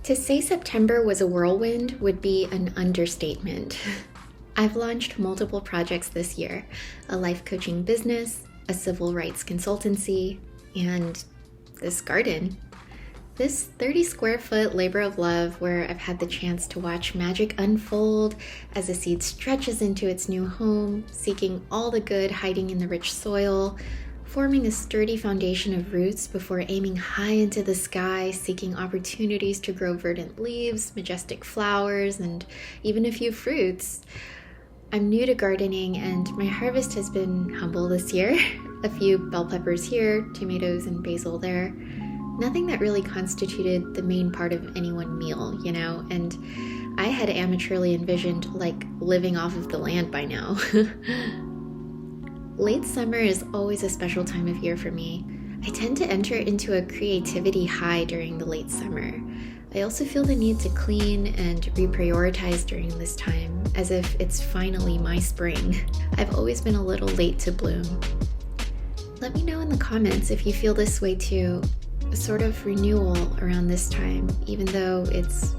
To say September was a whirlwind would be an understatement. I've launched multiple projects this year, a life coaching business, a civil rights consultancy, and this garden. This 30 square foot labor of love where I've had the chance to watch magic unfold as a seed stretches into its new home, seeking all the good hiding in the rich soil, forming a sturdy foundation of roots before aiming high into the sky, seeking opportunities to grow verdant leaves, majestic flowers, and even a few fruits. I'm new to gardening and my harvest has been humble this year. A few bell peppers here, tomatoes and basil there. Nothing that really constituted the main part of any one meal, and I had amateurly envisioned living off of the land by now. Late summer is always a special time of year for me. I tend to enter into a creativity high during the late summer. I also feel the need to clean and reprioritize during this time, as if it's finally my spring. I've always been a little late to bloom. Let me know in the comments if you feel this way too, a sort of renewal around this time, even though it's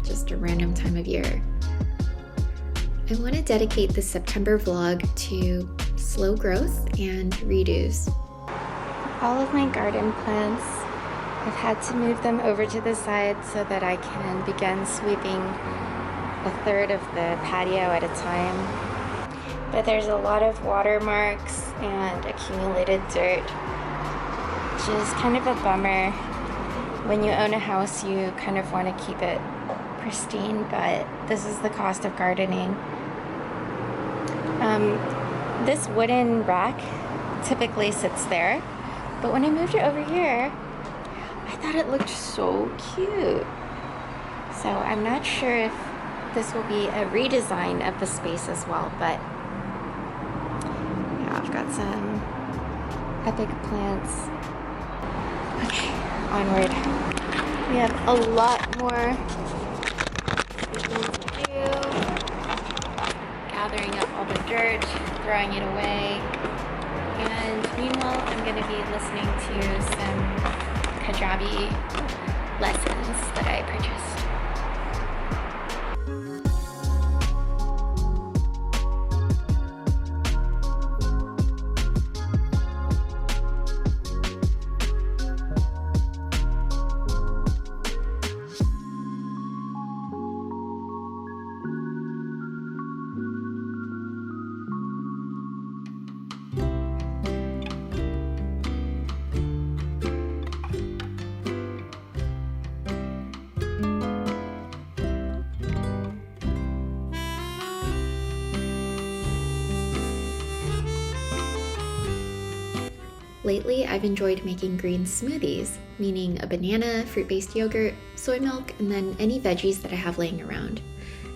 just a random time of year. I want to dedicate this September vlog to slow growth and redos. All of my garden plants, I've had to move them over to the side so that I can begin sweeping a third of the patio at a time. But there's a lot of watermarks and accumulated dirt, which is kind of a bummer. When you own a house, you kind of want to keep it pristine, but this is the cost of gardening. This wooden rack typically sits there, but when I moved it over here, I thought it looked so cute. So I'm not sure if this will be a redesign of the space as well, but yeah, I've got some epic plants. Okay, onward. We have a lot more to do. Gathering up all the dirt, throwing it away, and meanwhile I'm going to be listening to some Kajabi lessons that I purchased. Lately, I've enjoyed making green smoothies, meaning a banana, fruit-based yogurt, soy milk, and then any veggies that I have laying around.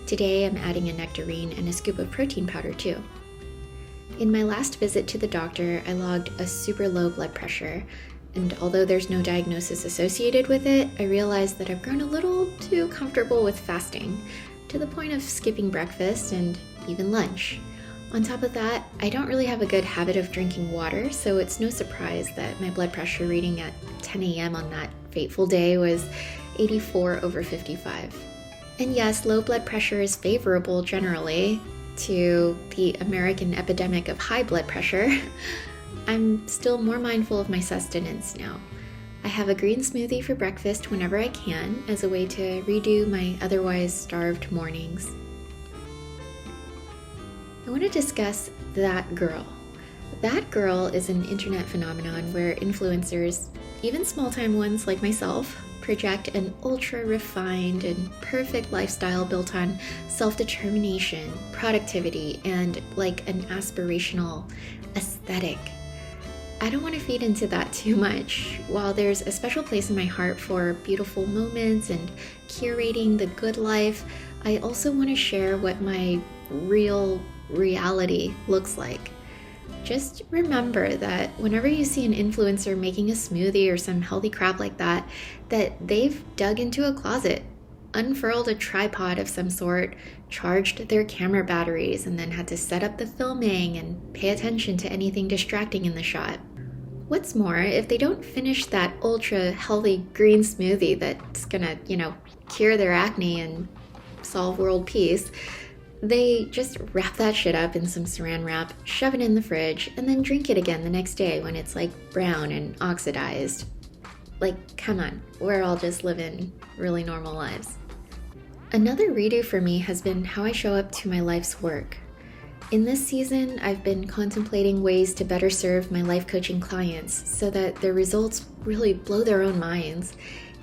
Today, I'm adding a nectarine and a scoop of protein powder too. In my last visit to the doctor, I logged a super low blood pressure, and although there's no diagnosis associated with it, I realized that I've grown a little too comfortable with fasting, to the point of skipping breakfast and even lunch. On top of that, I don't really have a good habit of drinking water, so it's no surprise that my blood pressure reading at 10 a.m. on that fateful day was 84/55. And yes, low blood pressure is favorable generally to the American epidemic of high blood pressure. I'm still more mindful of my sustenance now. I have a green smoothie for breakfast whenever I can as a way to redo my otherwise starved mornings. I want to discuss That Girl. That Girl is an internet phenomenon where influencers, even small-time ones like myself, project an ultra-refined and perfect lifestyle built on self-determination, productivity, and an aspirational aesthetic. I don't want to feed into that too much. While there's a special place in my heart for beautiful moments and curating the good life, I also want to share what my real reality looks like. Just remember that whenever you see an influencer making a smoothie or some healthy crap like that, that they've dug into a closet, unfurled a tripod of some sort, charged their camera batteries, and then had to set up the filming and pay attention to anything distracting in the shot. What's more, if they don't finish that ultra healthy green smoothie that's gonna, cure their acne and solve world peace, they just wrap that shit up in some saran wrap, shove it in the fridge, and then drink it again the next day when it's like brown and oxidized. Like, come on, we're all just living really normal lives. Another redo for me has been how I show up to my life's work. In this season, I've been contemplating ways to better serve my life coaching clients so that their results really blow their own minds,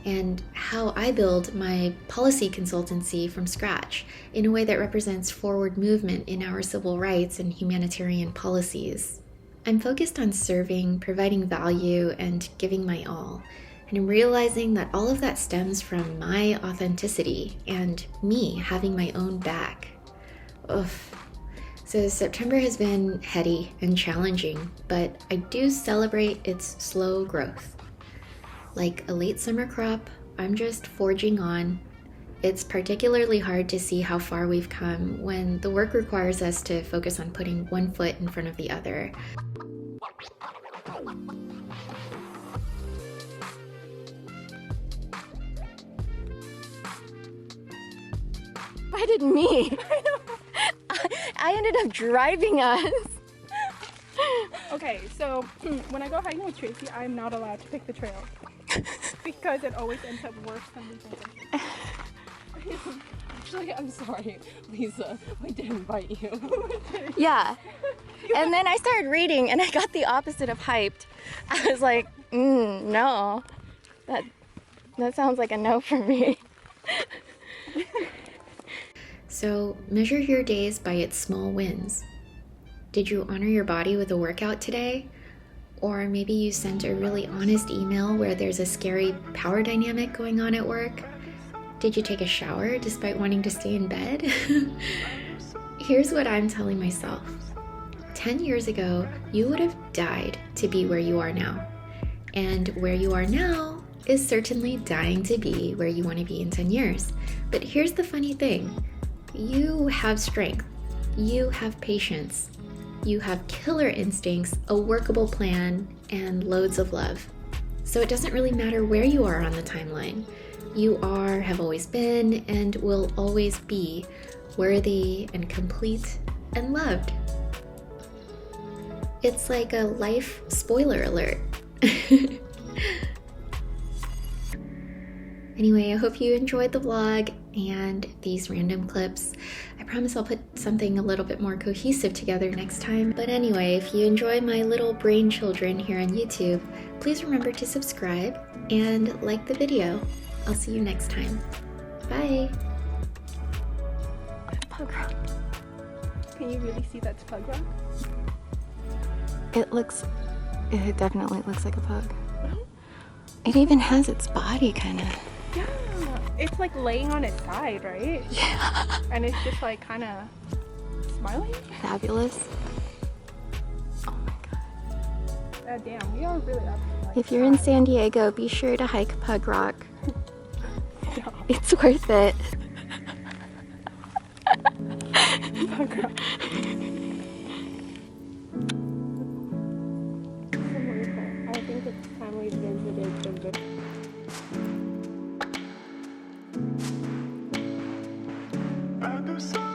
and how I build my policy consultancy from scratch in a way that represents forward movement in our civil rights and humanitarian policies. I'm focused on serving, providing value, and giving my all. And I'm realizing that all of that stems from my authenticity and me having my own back. Oof. So September has been heady and challenging, but I do celebrate its slow growth. Like a late summer crop, I'm just forging on. It's particularly hard to see how far we've come when the work requires us to focus on putting one foot in front of the other. Why did me? I ended up driving us. Okay, so when I go hiking with Tracy, I'm not allowed to pick the trail because it always ends up worse than we think. Actually, I'm sorry, Lisa. We did invite you. Yeah. And then I started reading and I got the opposite of hyped. I was like, no. That sounds like a no for me. So measure your days by its small wins. Did you honor your body with a workout today? Or maybe you sent a really honest email where there's a scary power dynamic going on at work? Did you take a shower despite wanting to stay in bed? Here's what I'm telling myself. 10 years ago, you would have died to be where you are now. And where you are now is certainly dying to be where you want to be in 10 years. But here's the funny thing. You have strength. You have patience. You have killer instincts, a workable plan, and loads of love. So it doesn't really matter where you are on the timeline. You are, have always been, and will always be worthy and complete and loved. It's like a life spoiler alert. Anyway, I hope you enjoyed the vlog and these random clips. I promise I'll put something a little bit more cohesive together next time. But anyway, if you enjoy my little brain children here on YouTube, please remember to subscribe and like the video. I'll see you next time. Bye! Pug rock. Can you really see that's pug rock? It definitely looks like a pug. It even has its body kind of. Yeah, it's like laying on its side, right? Yeah. And it's just like kind of smiling. Fabulous. Oh my god. Damn, we are really up. Like, If you're in San Diego, be sure to hike Pug Rock. It's worth it. Pug rock. I think it's time we visited the By the sun.